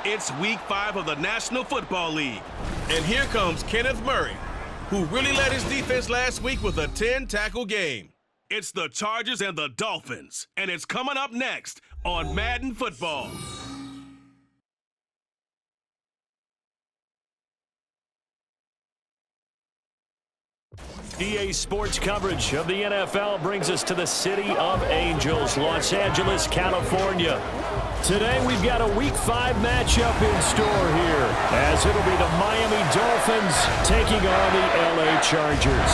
It's Week 5 of the National Football League. And here comes Kenneth Murray, who really led his defense last week with a 10-tackle game. It's the Chargers and the Dolphins, and it's coming up next on Madden Football. EA Sports coverage of the NFL brings us to the City of Angels, Los Angeles, California. Today we've got a Week 5 matchup in store here, as it'll be the Miami Dolphins taking on the LA Chargers.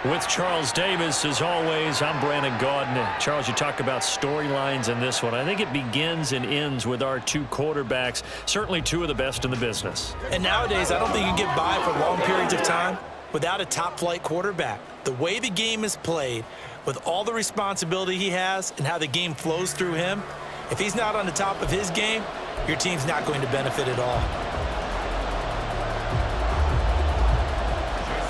With Charles Davis, as always, I'm Brandon Gaudin. Charles, you talk about storylines in this one. I think it begins and ends with our two quarterbacks, certainly two of the best in the business. And nowadays, I don't think you can get by for long periods of time without a top-flight quarterback. The way the game is played, with all the responsibility he has and how the game flows through him, if he's not on the top of his game, your team's not going to benefit at all.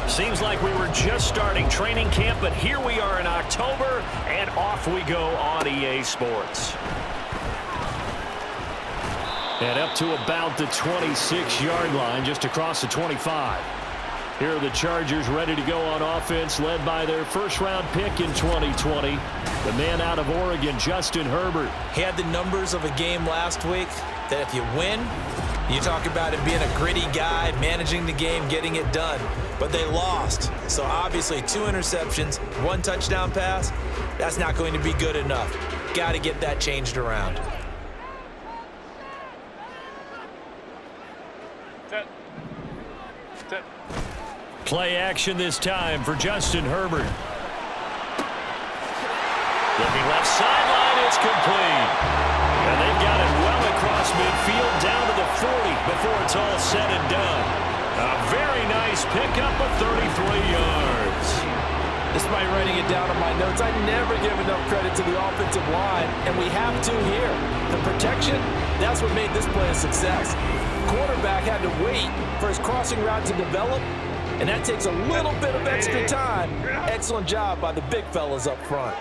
Seems like we were just starting training camp, but here we are in October, and off we go on EA Sports. And up to about the 26-yard line, just across the 25. Here are the Chargers ready to go on offense, led by their first-round pick in 2020, the man out of Oregon, Justin Herbert. He had the numbers of a game last week that if you win, you talk about him being a gritty guy, managing the game, getting it done. But they lost. So obviously 2 interceptions, 1 touchdown pass, that's not going to be good enough. Got to get that changed around. Play action this time for Justin Herbert. Looking left sideline, it's complete. And they've got it well across midfield, down to the 40 before it's all said and done. A very nice pickup of 33 yards. Despite writing it down on my notes, I never give enough credit to the offensive line, and we have to here. The protection, that's what made this play a success. Quarterback had to wait for his crossing route to develop, and that takes a little bit of extra time. Excellent job by the big fellas up front.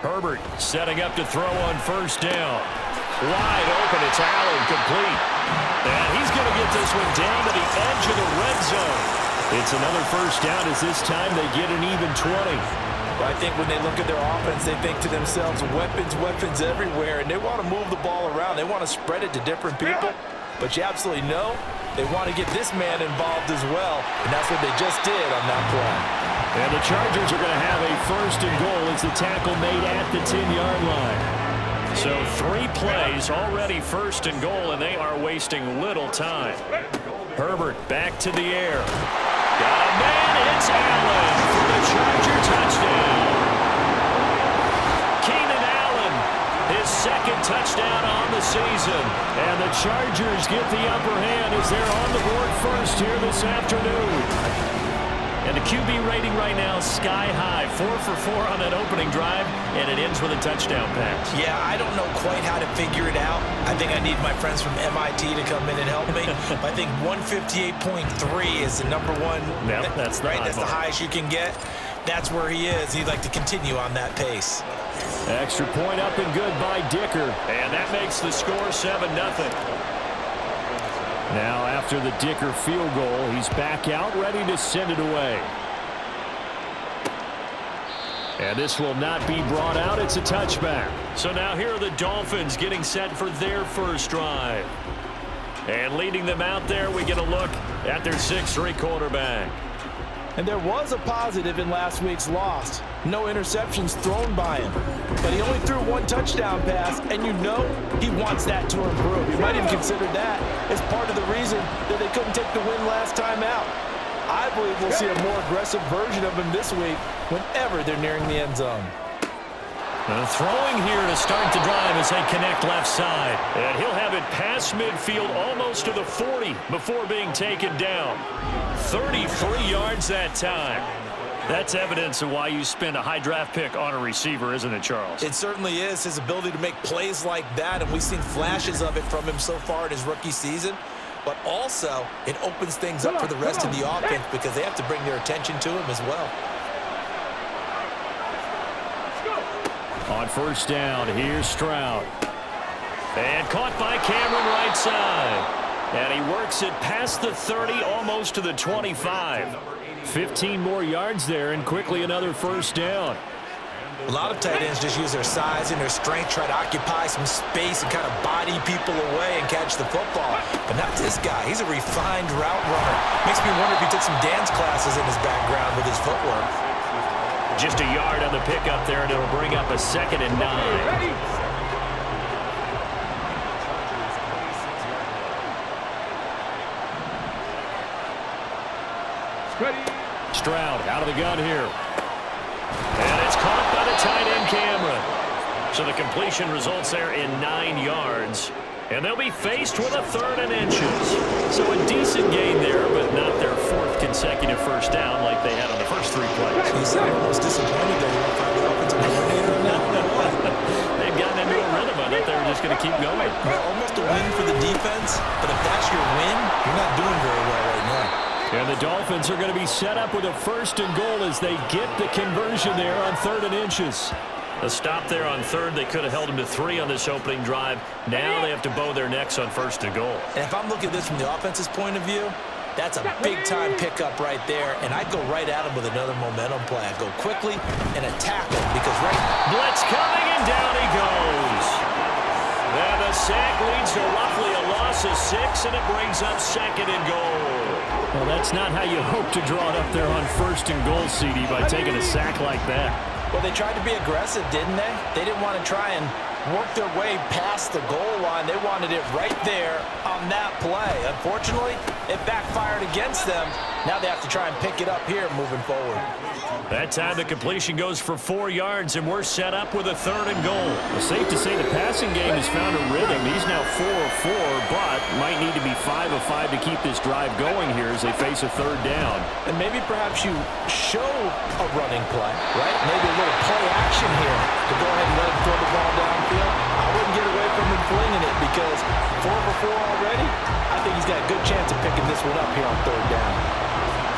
Herbert setting up to throw on first down. Wide open, it's Allen, complete. And he's going to get this one down to the edge of the red zone. It's another first down as this time they get an even 20. Well, I think when they look at their offense, they think to themselves, weapons everywhere, and they want to move the ball around. They want to spread it to different people. But you absolutely know they want to get this man involved as well, and that's what they just did on that play. And the Chargers are going to have a first and goal as the tackle made at the 10-yard line. So 3 plays already first and goal, and they are wasting little time. Herbert back to the air. Got a man, it's Allen for the Charger touchdown. Keenan Allen, his second touchdown on the season. And the Chargers get the upper hand as they're on the board first here this afternoon. And the QB rating right now sky high, 4 for 4 on that opening drive, and it ends with a touchdown pass. Yeah, I don't know quite how to figure it out. I think I need my friends from MIT to come in and help me. I think 158.3 is the number one. Yep, that's the right. high That's mark. the highest you can get. That's where he is. He'd like to continue on that pace. Extra point up and good by Dicker, and that makes the score 7-0. Now, after the Dicker field goal, he's back out, ready to send it away. And this will not be brought out. It's a touchback. So now here are the Dolphins getting set for their first drive. And leading them out there, we get a look at their 6'3" quarterback. And there was a positive in last week's loss. No interceptions thrown by him. But he only threw 1 touchdown pass, and you know he wants that to improve. You might even consider that as part of the reason that they couldn't take the win last time out. I believe we'll see a more aggressive version of him this week whenever they're nearing the end zone. And throwing here to start the drive as they connect left side. And he'll have it past midfield almost to the 40 before being taken down. 33 yards that time. That's evidence of why you spend a high draft pick on a receiver, isn't it, Charles? It certainly is. His ability to make plays like that, and we've seen flashes of it from him so far in his rookie season. But also, it opens things up for the rest of the offense because they have to bring their attention to him as well. On first down, here's Stroud. And caught by Cameron right side. And he works it past the 30, almost to the 25. 15 more yards there, and quickly another first down. A lot of tight ends just use their size and their strength, try to occupy some space and kind of body people away and catch the football. But not this guy. He's a refined route runner. Makes me wonder if he took some dance classes in his background with his footwork. Just a yard on the pickup there, and it'll bring up a 2nd and 9. Stroud out of the gun here. And it's caught by the tight end Cameron. So the completion results there in 9 yards. And they'll be faced with a 3rd and inches. So a decent gain there, but not their 4th consecutive first down like they had on the first 3 plays. You sound almost disappointed that you don't find the offensive coordinator on that one. They've gotten into a rhythm. I thought they were just going to keep going. Well, almost a win for the defense, but if that's your win, you're not doing very well right now. And the Dolphins are going to be set up with a 1st and goal as they get the conversion there on 3rd and inches. A stop there on 3rd. They could have held them to 3 on this opening drive. Now they have to bow their necks on 1st and goal. And if I'm looking at this from the offense's point of view, that's a big-time pickup right there, and I'd go right at him with another momentum play. I'd go quickly and attack him because blitz coming, and down he goes. And the sack leads to roughly a loss of 6, and it brings up 2nd and goal. Well, that's not how you hope to draw it up there on 1st and goal, CD, by taking a sack like that. Well, they tried to be aggressive, didn't they? They didn't want to try and work their way past the goal line. They wanted it right there on that play. Unfortunately, it backfired against them. Now they have to try and pick it up here moving forward. That time the completion goes for 4 yards, and we're set up with a 3rd and goal. Well, safe to say the passing game has found a rhythm. He's now 4 of 4, but might need to be 5 of 5 to keep this drive going here as they face a 3rd down. And maybe perhaps you show a running play, right? Maybe a little play action here to go ahead and let him throw the ball downfield. I wouldn't get away from him flinging it because 4 for 4 already. I think he's got a good chance of picking this one up here on 3rd down.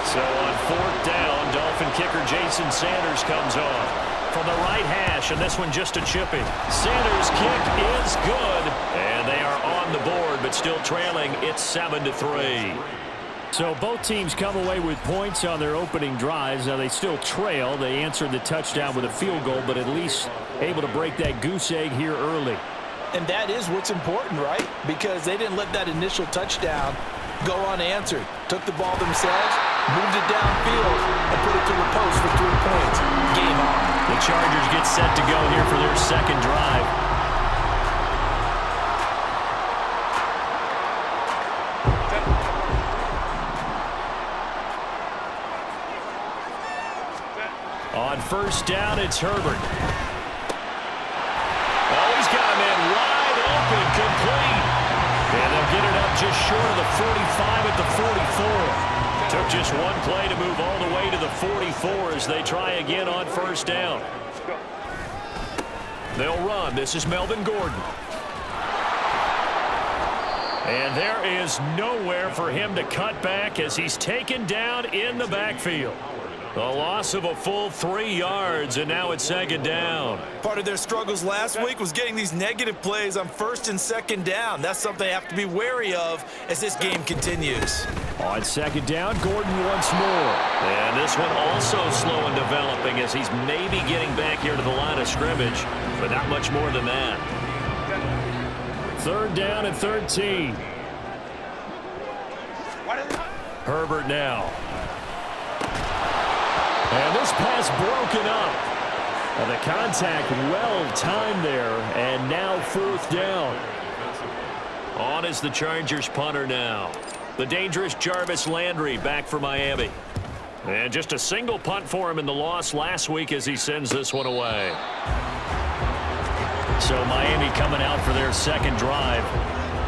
So on 4th down, Dolphin kicker Jason Sanders comes on from the right hash, and this one just a chippy. Sanders' kick is good, and they are on the board, but still trailing. It's 7-3. So both teams come away with points on their opening drives. Now they still trail. They answered the touchdown with a field goal, but at least able to break that goose egg here early. And that is what's important, right? Because they didn't let that initial touchdown go unanswered. Took the ball themselves, moved it downfield, and put it to the post for 3 points. Game on. The Chargers get set to go here for their 2nd drive. On 1st down, it's Herbert. Oh, he's got a man wide open, complete. And they'll get it up just short of the 45 at the 44. Took just one play to move all the way to the 44 as they try again on 1st down. They'll run. This is Melvin Gordon. And there is nowhere for him to cut back as he's taken down in the backfield. A loss of a full 3 yards, and now it's 2nd down. Part of their struggles last week was getting these negative plays on 1st and 2nd down. That's something they have to be wary of as this game continues. On 2nd down, Gordon once more. And this one also slow in developing as he's maybe getting back here to the line of scrimmage, but not much more than that. 3rd down and 13. Herbert now. And this pass broken up. And the contact well timed there, and now 4th down. On is the Chargers punter now. The dangerous Jarvis Landry back for Miami. And just a single punt for him in the loss last week as he sends this one away. So Miami coming out for their 2nd drive.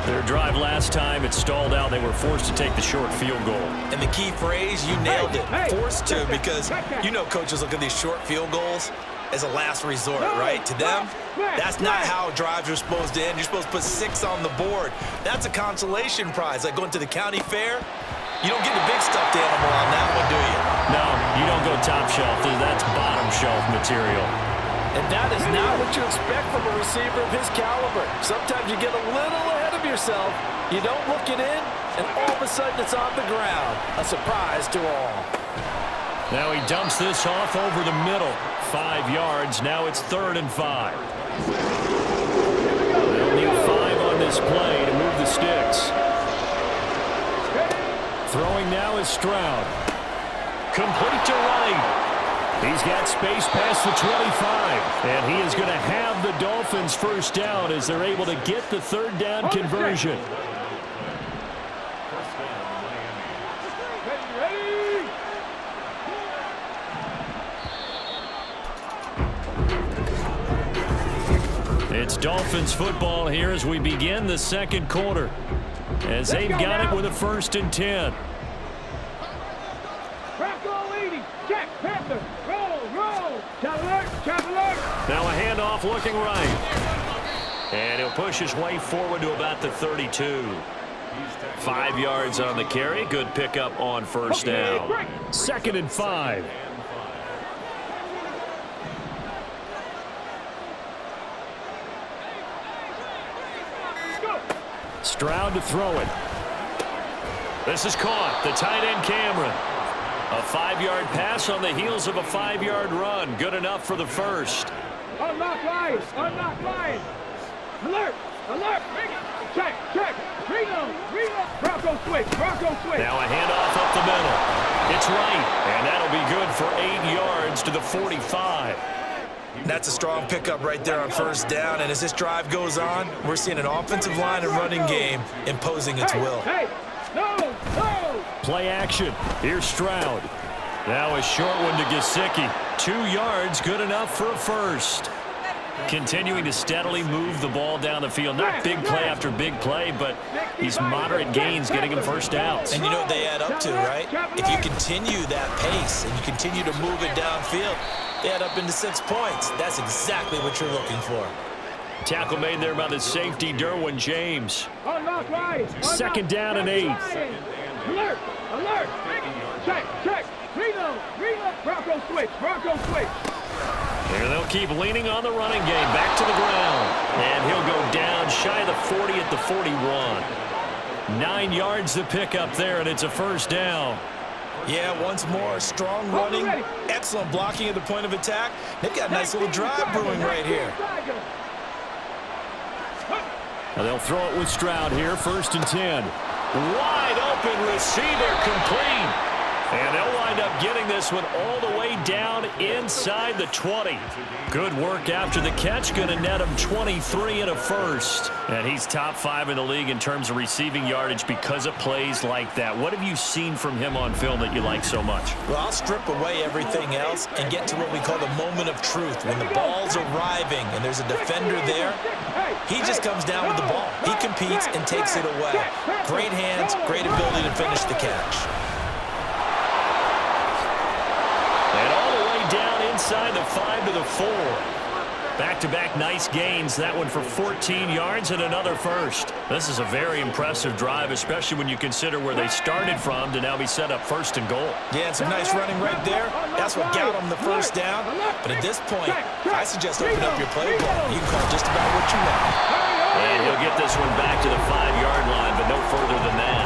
Their drive last time, it stalled out. They were forced to take the short field goal. And the key phrase, you nailed it. Forced to, because you know coaches look at these short field goals as a last resort, right? To them, that's not how drives are supposed to end. You're supposed to put 6 on the board. That's a consolation prize. Like going to the county fair, you don't get the big stuffed animal on that one, do you? No, you don't go top shelf. That's bottom shelf material. And that is not what you expect from a receiver of his caliber. Sometimes you get a little ahead of yourself. You don't look it in, and all of a sudden it's on the ground. A surprise to all. Now he dumps this off over the middle. 5 yards. Now it's 3rd and 5. They'll need 5 on this play to move the sticks. Throwing now is Stroud. Complete to right. He's got space past the 25. And he is going to have the Dolphins first down as they're able to get the 3rd down conversion. It's Dolphins football here as we begin the 2nd quarter. As they've got it with a 1st and 10. Now a handoff looking right. And he'll push his way forward to about the 32. 5 yards on the carry. Good pickup on 1st down. 2nd and 5. Stroud to throw it. This is caught. The tight end Cameron. A 5-yard pass on the heels of a 5-yard run. Good enough for the 1st. Unlock line. Unlock line. Alert. Alert. Check. Check. Reload. Reload. Bronco switch. Bronco switch. Now a handoff up the middle. It's right. And that'll be good for 8 yards to the 45. That's a strong pickup right there on 1st down. And as this drive goes on, we're seeing an offensive line and running game imposing its will. Hey. No. No. Play action. Here's Stroud. Now a short one to Gesicki. 2 yards, good enough for a 1st. Continuing to steadily move the ball down the field. Not big play after big play, but these moderate gains getting him 1st downs. And you know what they add up to, right? If you continue that pace and you continue to move it downfield, they add up into 6 points. That's exactly what you're looking for. Tackle made there by the safety, Derwin James. Unlock line. 2nd down and 8. Alert. Alert. Check. Check. Reload. Reload. Bronco switch. Bronco switch. Here they'll keep leaning on the running game. Back to the ground. And he'll go down shy of the 40 at the 41. 9 yards to pick up there, and it's a 1st down. Yeah, once more, strong running, excellent blocking at the point of attack. They've got a nice little drive brewing right here. Now they'll throw it with Stroud here, 1st and 10. Wide open receiver, complete. And they'll wind up getting this one all the way down inside the 20. Good work after the catch. Going to net him 23 and a 1st. And he's top 5 in the league in terms of receiving yardage because of plays like that. What have you seen from him on film that you like so much? Well, I'll strip away everything else and get to what we call the moment of truth. When the ball's arriving and there's a defender there, he just comes down with the ball. He competes and takes it away. Great hands, great ability to finish the catch. Inside the 5 to the 4. Back-to-back nice gains. That one for 14 yards and another 1st. This is a very impressive drive, especially when you consider where they started from to now be set up 1st and goal. Yeah, and some nice running right there. That's what got them the 1st down. But at this point, I suggest open up your play ball. You can call just about what you want. And he'll get this one back to the 5-yard line, but no further than that.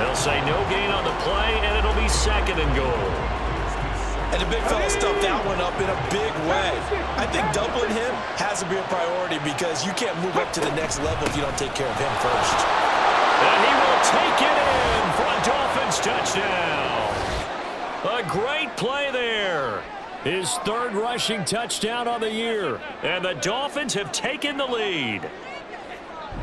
They'll say no gain on the play, and it'll be 2nd and goal. And the big fella stuffed that one up in a big way. I think doubling him has to be a priority because you can't move up to the next level if you don't take care of him first. And he will take it in for a Dolphins touchdown. A great play there. His 3rd rushing touchdown on the year. And the Dolphins have taken the lead.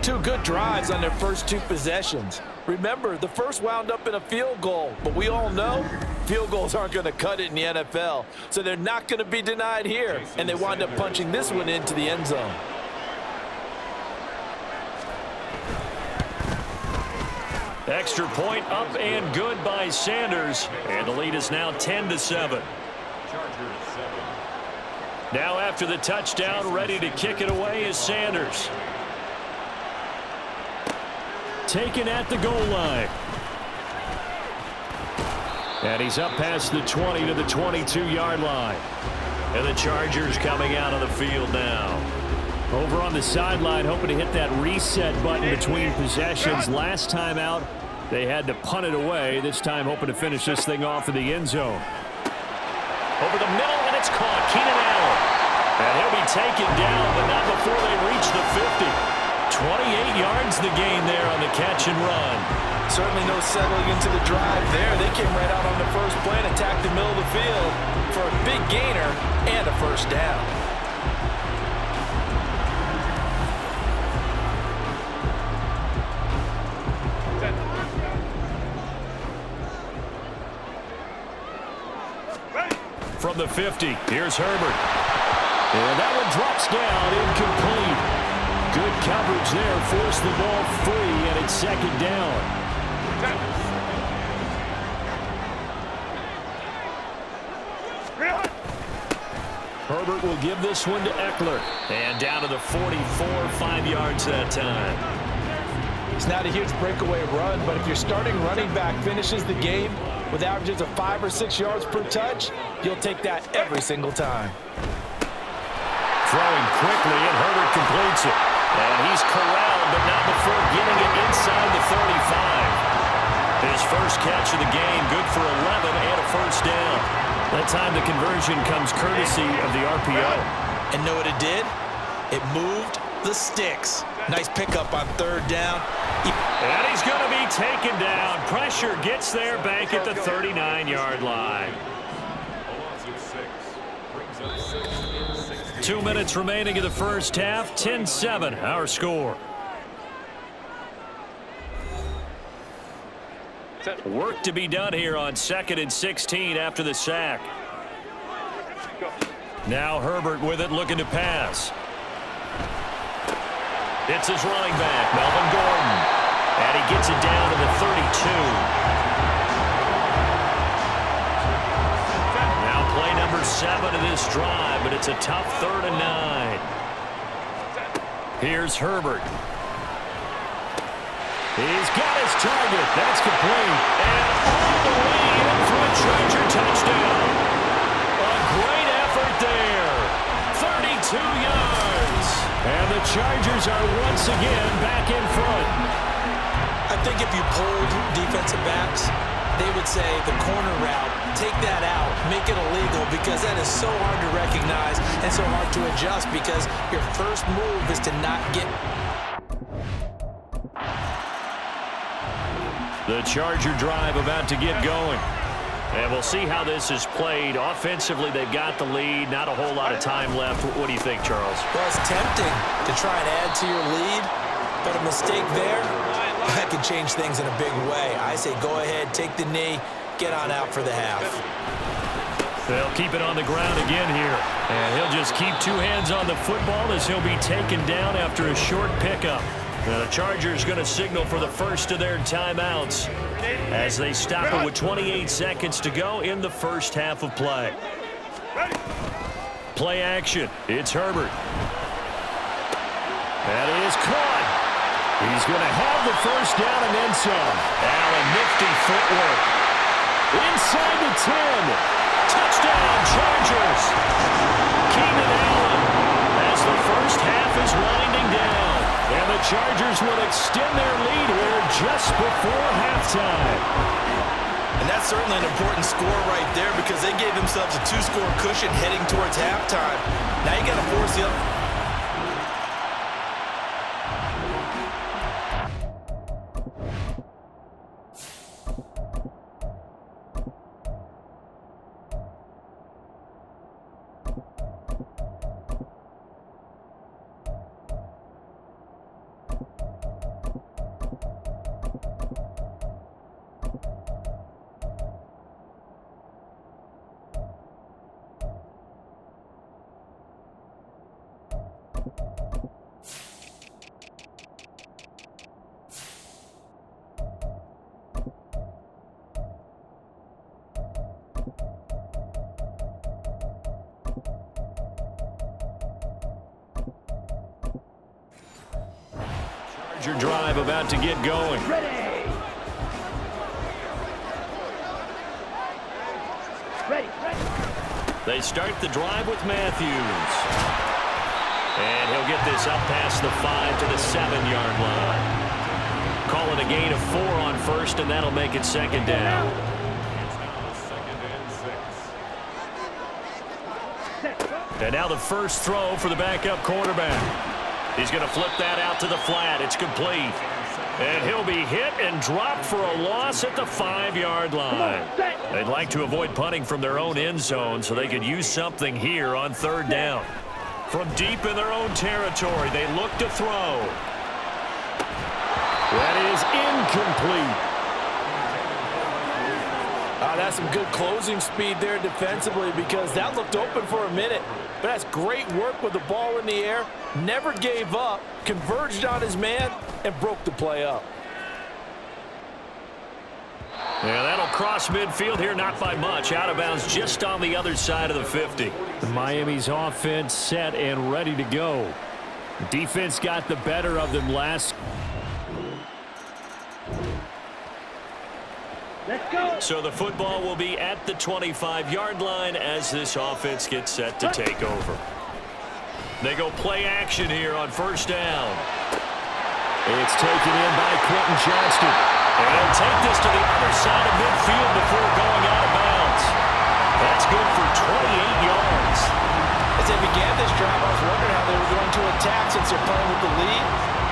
2 good drives on their first 2 possessions. Remember, the first wound up in a field goal, but we all know field goals aren't going to cut it in the NFL, so they're not going to be denied here, and they wind up punching this one into the end zone. Extra point up and good by Sanders, and the lead is now 10-7. Now after the touchdown, ready to kick it away is Sanders. Taken at the goal line. And he's up past the 20 to the 22-yard line. And the Chargers coming out on the field now. Over on the sideline, hoping to hit that reset button between possessions. Last time out, they had to punt it away. This time hoping to finish this thing off in the end zone. Over the middle, and it's caught. Keenan Allen. And he'll be taken down, but not before they reach the 50. 28 yards the gain there on the catch and run. Certainly no settling into the drive there. They came right out on the first play and attacked the middle of the field for a big gainer and a first down. From the 50, here's Herbert. And that one drops down, incomplete. Good coverage there, forced the ball free, and it's second down. Herbert will give this one to Eckler. And down to the 44, 5 yards that time. It's not a huge breakaway run, but if your starting running back finishes the game with averages of 5 or 6 yards per touch, you'll take that every single time. Throwing quickly, and Herbert completes it. And he's corralled, but not before getting it inside the 35. His first catch of the game, good for 11 and a first down. That time the conversion comes courtesy of the RPO. And know what it did? It moved the sticks. Nice pickup on third down. And he's going to be taken down. Pressure gets there back at the 39-yard line. 2 minutes remaining in the first half. 10-7, our score. Work to be done here on 2nd and 16 after the sack. Now Herbert with it, looking to pass. It's his running back, Melvin Gordon. And he gets it down to the 32. Now play number 7 of this drive, but it's a tough 3rd and 9. Here's Herbert. He's got his target. That's complete. And all the way in for a Charger touchdown. A great effort there. 32 yards. And the Chargers are once again back in front. I think if you polled defensive backs, they would say the corner route, take that out, make it illegal, because that is so hard to recognize and so hard to adjust, because your first move is to not get... The Charger drive about to get going. And we'll see how this is played. Offensively, they've got the lead. Not a whole lot of time left. What do you think, Charles? Well, it's tempting to try and add to your lead, but a mistake there, that can change things in a big way. I say go ahead, take the knee, get on out for the half. They'll keep it on the ground again here. And he'll just keep 2 hands on the football as he'll be taken down after a short pickup. Now the Chargers going to signal for the first of their timeouts as they stop it with 28 seconds to go in the first half of play. Play action. It's Herbert. That is caught. He's going to have the first down and then some. Allen, nifty footwork. Inside the 10. Touchdown, Chargers. Keenan Allen as the first half is winding down. And the Chargers will extend their lead here just before halftime. And that's certainly an important score right there, because they gave themselves a 2-score cushion heading towards halftime. Now you got to force the other. Drive about to get going. Ready. Ready. They start the drive with Matthews. And he'll get this up past the 5 to the 7-yard line. Call it a gain of 4 on first, and that'll make it second down. And now the first throw for the backup quarterback. He's going to flip that out to the flat. It's complete. And he'll be hit and dropped for a loss at the 5-yard line. They'd like to avoid punting from their own end zone so they could use something here on third down. From deep in their own territory, they look to throw. That is incomplete. That's some good closing speed there defensively because that looked open for a minute. But that's great work with the ball in the air. Never gave up, converged on his man, and broke the play up. Yeah, that'll cross midfield here, not by much. Out of bounds just on the other side of the 50. Miami's offense set and ready to go. Defense got the better of them last. Let's go. So the football will be at the 25-yard line as this offense gets set to take over. They go play action here on first down. It's taken in by Quentin Johnston. And he'll take this to the other side of midfield before going out of bounds. That's good for 28 yards. As they began this drive, I was wondering how they were going to attack since they're playing with the lead.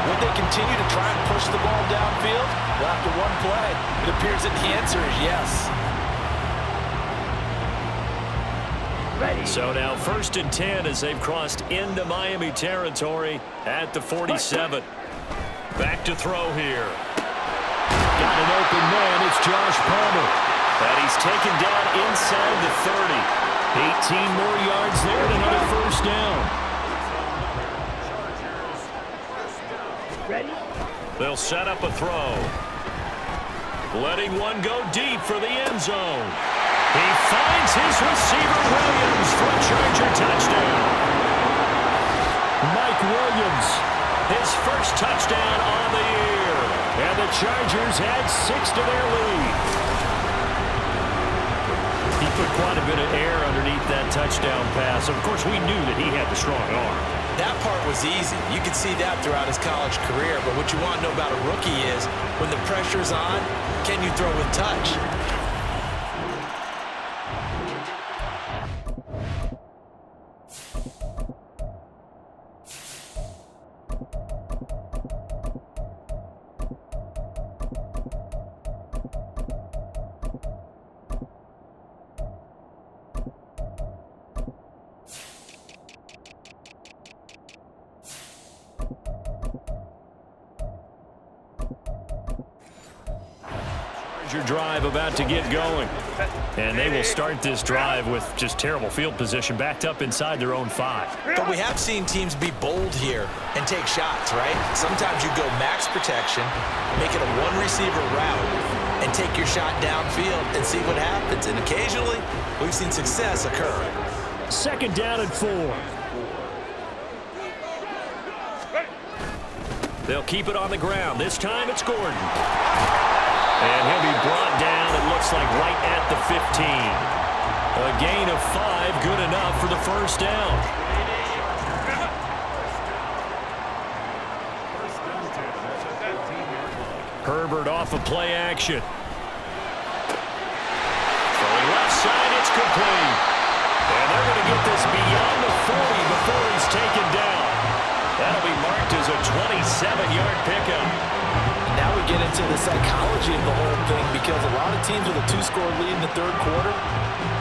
Would they continue to try and push the ball downfield? Well, after one play, it appears that the answer is yes. Ready. So now 1st and 10 as they've crossed into Miami territory at the 47. Back to throw here. Got an open man. It's Josh Palmer. And he's taken down inside the 30. 18 more yards there and another first down. Ready. They'll set up a throw. Letting one go deep for the end zone. He finds his receiver Williams for a Charger touchdown. Mike Williams. His first touchdown on the year. And the Chargers add 6 to their lead. He put quite a bit of air underneath that touchdown pass. Of course, we knew that he had the strong arm. That part was easy. You could see that throughout his college career. But what you want to know about a rookie is when the pressure's on, can you throw with touch? Drive about to get going. And they will start this drive with just terrible field position, backed up inside their own 5. But we have seen teams be bold here and take shots, right? Sometimes you go max protection, make it a one-receiver route, and take your shot downfield and see what happens. And occasionally, we've seen success occur. 2nd down and 4. They'll keep it on the ground. This time it's Gordon. And he'll be brought down, it looks like, right at the 15. A gain of 5, good enough for the first down. Herbert off of play action. Throwing left side, it's complete. And they're going to get this beyond the 40 before he's taken down. That'll be marked as a 27-yard pickup. Now we get into the psychology of the whole thing because a lot of teams with a 2-score lead in the 3rd quarter,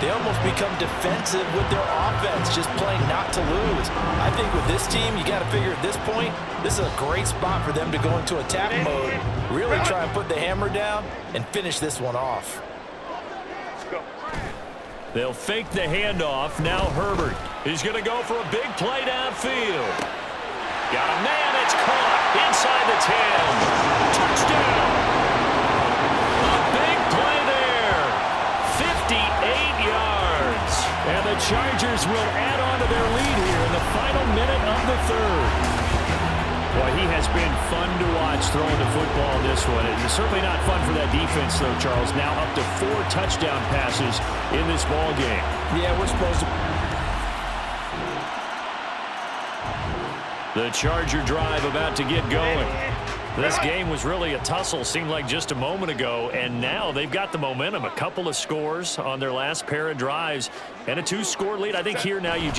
they almost become defensive with their offense, just playing not to lose. I think with this team, you got to figure at this point, this is a great spot for them to go into attack mode, really try and put the hammer down and finish this one off. They'll fake the handoff. Now Herbert. He's going to go for a big play downfield. Got a man, it's caught inside the 10. Touchdown. A big play there. 58 yards. And the Chargers will add on to their lead here in the final minute of the 3rd. Boy, he has been fun to watch throwing the football in this one. It's certainly not fun for that defense, though, Charles. Now up to 4 touchdown passes in this ball game. Yeah, we're supposed to. The Charger drive about to get going. This game was really a tussle, seemed like just a moment ago, and now they've got the momentum. A couple of scores on their last pair of drives and a 2-score lead. I think here now you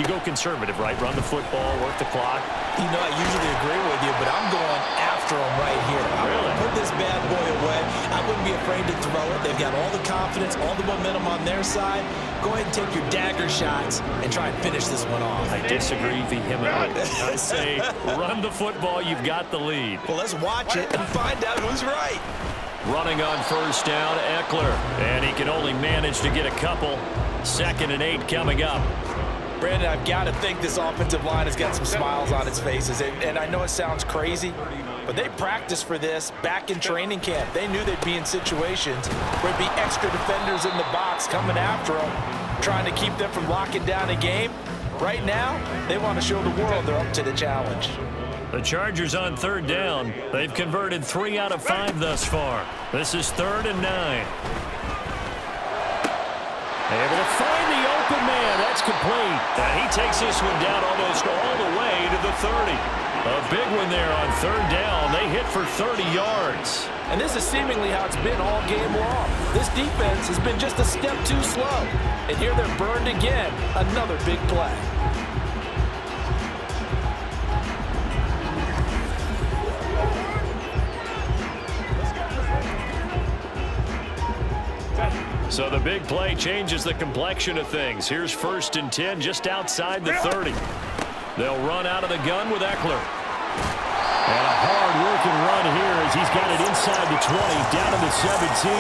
go conservative, right? Run the football, work the clock. You know, I usually agree with you, but I'm going after them right here. I'm going to put this bad boy away. I wouldn't be afraid to throw it. They've got all the confidence, all the momentum on their side. Go ahead and take your dagger shots and try and finish this one off. I disagree vehemently. I say run the football. You've got the lead. Well, let's watch it and find out who's right. Running on first down, Eckler. And he can only manage to get a couple. 2nd and 8 coming up. Brandon, I've got to think this offensive line has got some smiles on its faces. And I know it sounds crazy, but they practiced for this back in training camp. They knew they'd be in situations where there'd be extra defenders in the box coming after them, trying to keep them from locking down a game. Right now, they want to show the world they're up to the challenge. The Chargers on 3rd down. They've converted 3 out of 5 thus far. This is 3rd and 9. Able to find the open man. That's complete. And he takes this one down almost all the way to the 30. A big one there on 3rd down. They hit for 30 yards. And this is seemingly how it's been all game long. This defense has been just a step too slow. And here they're burned again. Another big play. So the big play changes the complexion of things. Here's 1st and 10 just outside the 30. They'll run out of the gun with Eckler. And a hard-working run here as he's got it inside the 20, down to the 17.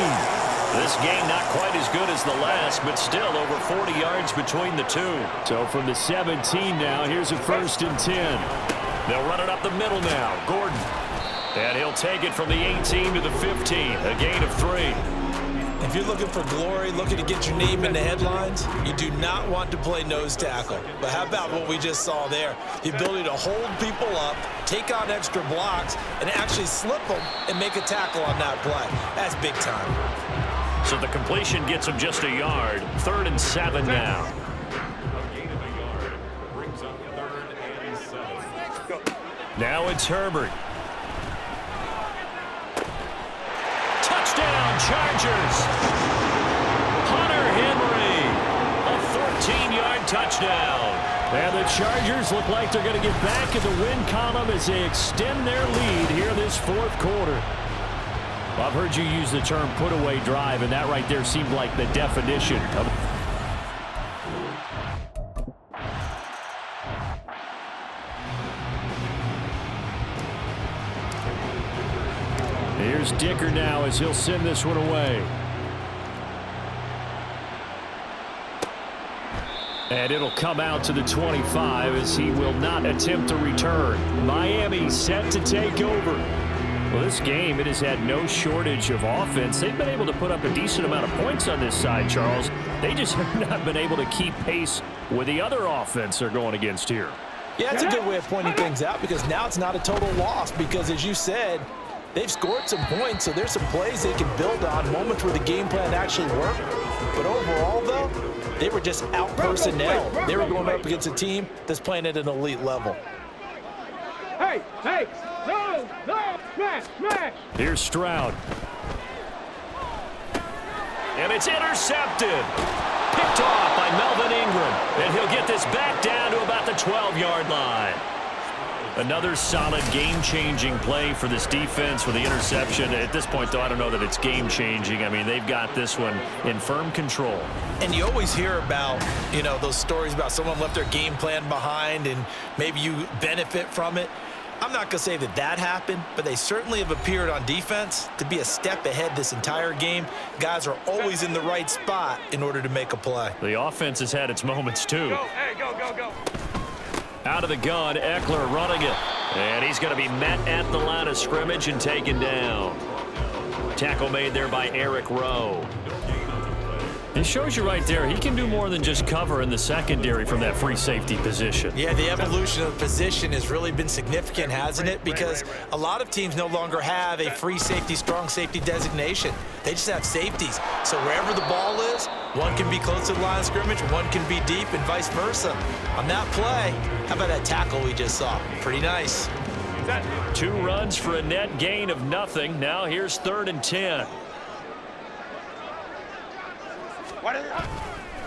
This game not quite as good as the last, but still over 40 yards between the two. So from the 17 now, here's a 1st and 10. They'll run it up the middle now. Gordon. And he'll take it from the 18 to the 15. A gain of 3. If you're looking for glory, looking to get your name in the headlines, you do not want to play nose tackle. But how about what we just saw there? The ability to hold people up, take on extra blocks, and actually slip them and make a tackle on that play. That's big time. So the completion gets him just a yard. 3rd and 7 now. Now it's Herbert. Touchdown, Chargers. Hunter Henry. A 14-yard touchdown. And the Chargers look like they're going to get back in the win column as they extend their lead here this 4th quarter. Well, I've heard you use the term put-away drive, and that right there seemed like the definition of. Here's Dicker now as he'll send this one away. And it'll come out to the 25 as he will not attempt to return. Miami set to take over. Well, this game, it has had no shortage of offense. They've been able to put up a decent amount of points on this side, Charles. They just have not been able to keep pace with the other offense they're going against here. Yeah, it's a good way of pointing things out because now it's not a total loss because, as you said, they've scored some points, so there's some plays they can build on, moments where the game plan actually worked. But overall, though, they were just out-personnel. They were going up against a team that's playing at an elite level. Hey, no, smash. Here's Stroud. And it's intercepted. Picked off by Melvin Ingram. And he'll get this back down to about the 12-yard line. Another solid game-changing play for this defense with the interception. At this point, though, I don't know that it's game-changing. I mean, they've got this one in firm control. And you always hear about, those stories about someone left their game plan behind and maybe you benefit from it. I'm not going to say that happened, but they certainly have appeared on defense to be a step ahead this entire game. Guys are always in the right spot in order to make a play. The offense has had its moments, too. Go. Out of the gun, Eckler running it. And he's going to be met at the line of scrimmage and taken down. Tackle made there by Eric Rowe. It shows you right there, he can do more than just cover in the secondary from that free safety position. Yeah, the evolution of the position has really been significant, hasn't it? Because a lot of teams no longer have a free safety, strong safety designation. They just have safeties. So wherever the ball is, one can be close to the line of scrimmage, one can be deep, and vice versa. On that play, how about that tackle we just saw? Pretty nice. 2 runs for a net gain of nothing. Now here's 3rd and 10.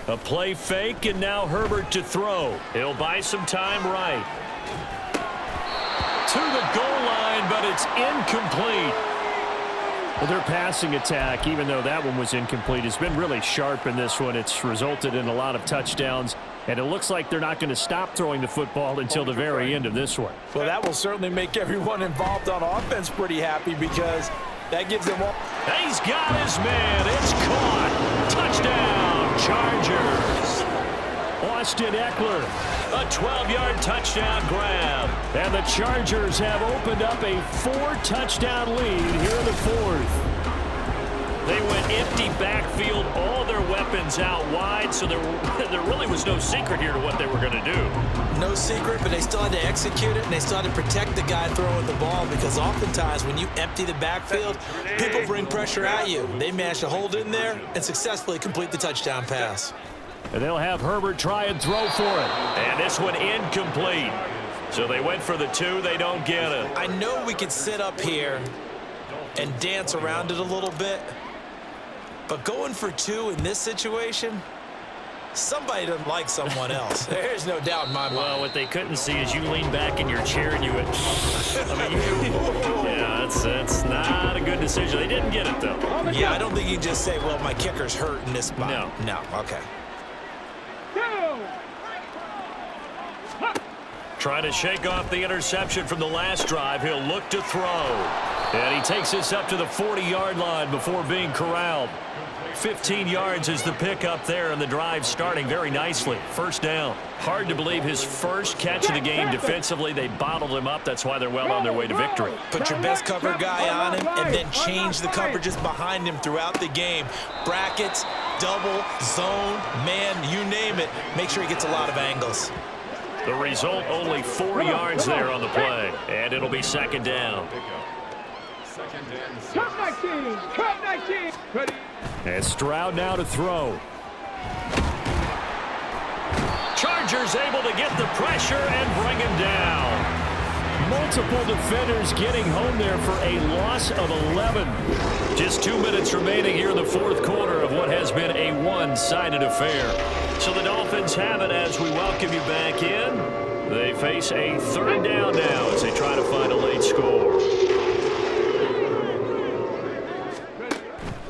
A play fake, and now Herbert to throw. He'll buy some time right. To the goal line, but it's incomplete. Well, their passing attack, even though that one was incomplete, has been really sharp in this one. It's resulted in a lot of touchdowns, and it looks like they're not going to stop throwing the football until the very end of this one. Well, that will certainly make everyone involved on offense pretty happy because that gives them all. He's got his man. It's caught. Touchdown, Chargers. Austin Eckler. A 12-yard touchdown grab. And the Chargers have opened up a 4-touchdown lead here in the 4th. They went empty backfield, all their weapons out wide, so there really was no secret here to what they were going to do. No secret, but they still had to execute it, and they still had to protect the guy throwing the ball because oftentimes when you empty the backfield, people bring pressure at you. They managed to hold in there and successfully complete the touchdown pass. And they'll have Herbert try and throw for it. And this one incomplete. So they went for the 2. They don't get it. I know we could sit up here and dance around it a little bit, but going for 2 in this situation, somebody doesn't like someone else. There's no doubt in my mind. Well, what they couldn't see is you lean back in your chair and you went, yeah, that's not a good decision. They didn't get it, though. Yeah, I don't think you can just say, well, my kicker's hurt in this spot. No, okay. Trying to shake off the interception from the last drive. He'll look to throw. And he takes this up to the 40-yard line before being corralled. 15 yards is the pickup there, and the drive starting very nicely. 1st down. Hard to believe his first catch of the game defensively. They bottled him up. That's why they're well on their way to victory. Put your best cover guy on him and then change the coverages behind him throughout the game. Brackets, double, zone, man, you name it. Make sure he gets a lot of angles. The result, only 4 yards there on the play, and it'll be 2nd down. Cut 19! Cut 19! Ready? And Stroud now to throw. Chargers able to get the pressure and bring him down. Multiple defenders getting home there for a loss of 11. Just 2 minutes remaining here in the 4th quarter of what has been a one-sided affair. So the Dolphins have it as we welcome you back in. They face a 3rd down now as they try to find a late score.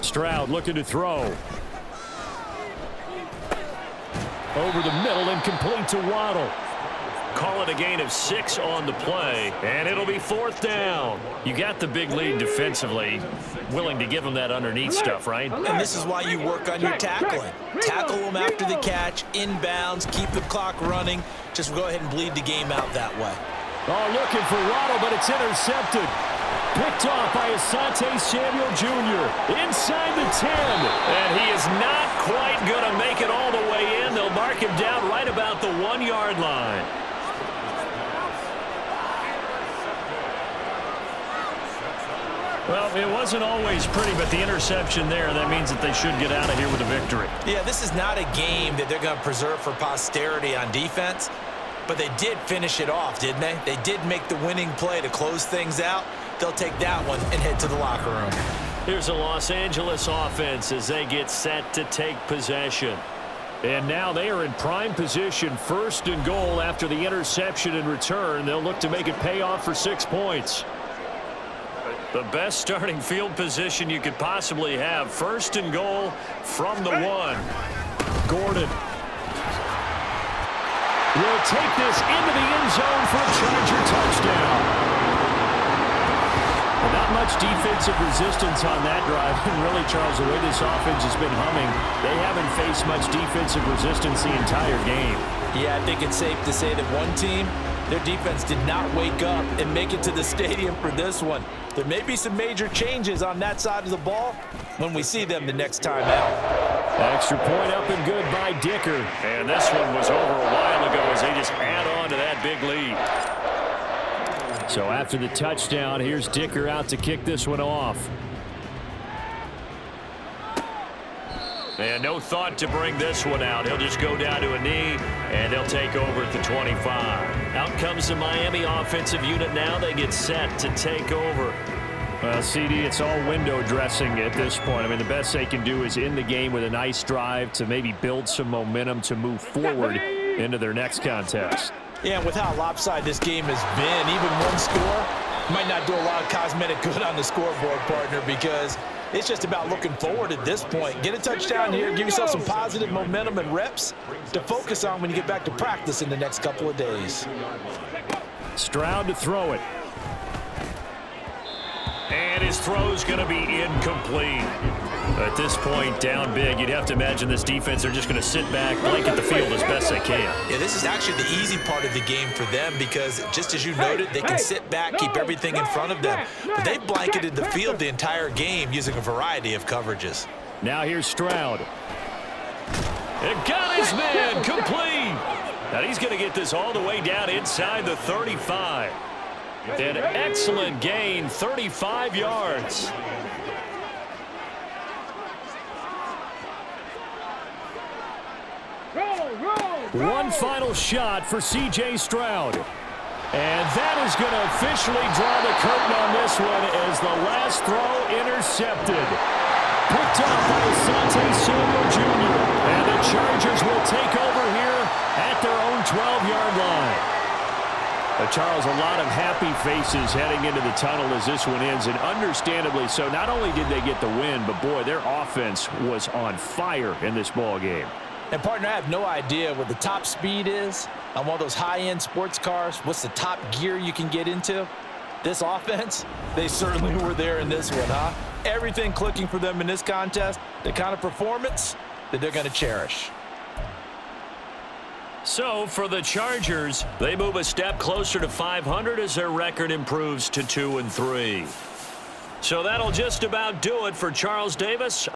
Stroud looking to throw. Over the middle and complete to Waddle. Call it a gain of 6 on the play, and it'll be 4th down. You got the big lead defensively, willing to give them that underneath stuff, right? And this is why you work on your tackling. Tackle them after the catch, inbounds, keep the clock running. Just go ahead and bleed the game out that way. Oh, looking for Waddle, but it's intercepted. Picked off by Asante Samuel Jr. inside the 10. And he is not quite going to make it all the way in. They'll mark him down right about the 1-yard line. Well, it wasn't always pretty, but the interception there, that means that they should get out of here with a victory. Yeah, this is not a game that they're going to preserve for posterity on defense, but they did finish it off, didn't they? They did make the winning play to close things out. They'll take that one and head to the locker room. Here's a Los Angeles offense as they get set to take possession. And now they are in prime position, 1st and goal after the interception and return. They'll look to make it pay off for 6 points. The best starting field position you could possibly have. 1st and goal from the 1. Gordon will take this into the end zone for a Charger touchdown. Not much defensive resistance on that drive. And really, Charles, the way this offense has been humming, they haven't faced much defensive resistance the entire game. Yeah, I think it's safe to say that one team, their defense did not wake up and make it to the stadium for this one. There may be some major changes on that side of the ball when we see them the next time out. Extra point up and good by Dicker. And this one was over a while ago as they just add on to that big lead. So after the touchdown, here's Dicker out to kick this one off. And no thought to bring this one out. He'll just go down to a knee, and they'll take over at the 25. Out comes the Miami offensive unit now. They get set to take over. Well, CD, it's all window dressing at this point. I mean, the best they can do is end the game with a nice drive to maybe build some momentum to move forward into their next contest. Yeah, and with how lopsided this game has been, even one score might not do a lot of cosmetic good on the scoreboard, partner, because it's just about looking forward at this point. Get a touchdown here, give yourself some positive momentum and reps to focus on when you get back to practice in the next couple of days. Stroud to throw it. And his throw's going to be incomplete. At this point, down big, you'd have to imagine this defense, they're just going to sit back, blanket the field as best they can. Yeah, this is actually the easy part of the game for them because, just as you noted, they can sit back, keep everything in front of them. But they've blanketed the field the entire game using a variety of coverages. Now here's Stroud. And got his man complete. Now he's going to get this all the way down inside the 35. An excellent gain, 35 yards. One final shot for C.J. Stroud. And that is going to officially draw the curtain on this one as the last throw intercepted. Picked up by Asante Samuel Jr. And the Chargers will take over here at their own 12-yard line. Charles, a lot of happy faces heading into the tunnel as this one ends, and understandably so. Not only did they get the win, but boy, their offense was on fire in this ball game. And partner, I have no idea what the top speed is on one of those high-end sports cars. What's the top gear you can get into? This offense, they certainly were there in this one, huh? Everything clicking for them in this contest, the kind of performance that they're going to cherish. So for the Chargers, they move a step closer to 500 as their record improves to 2-3. So that'll just about do it for Charles Davis.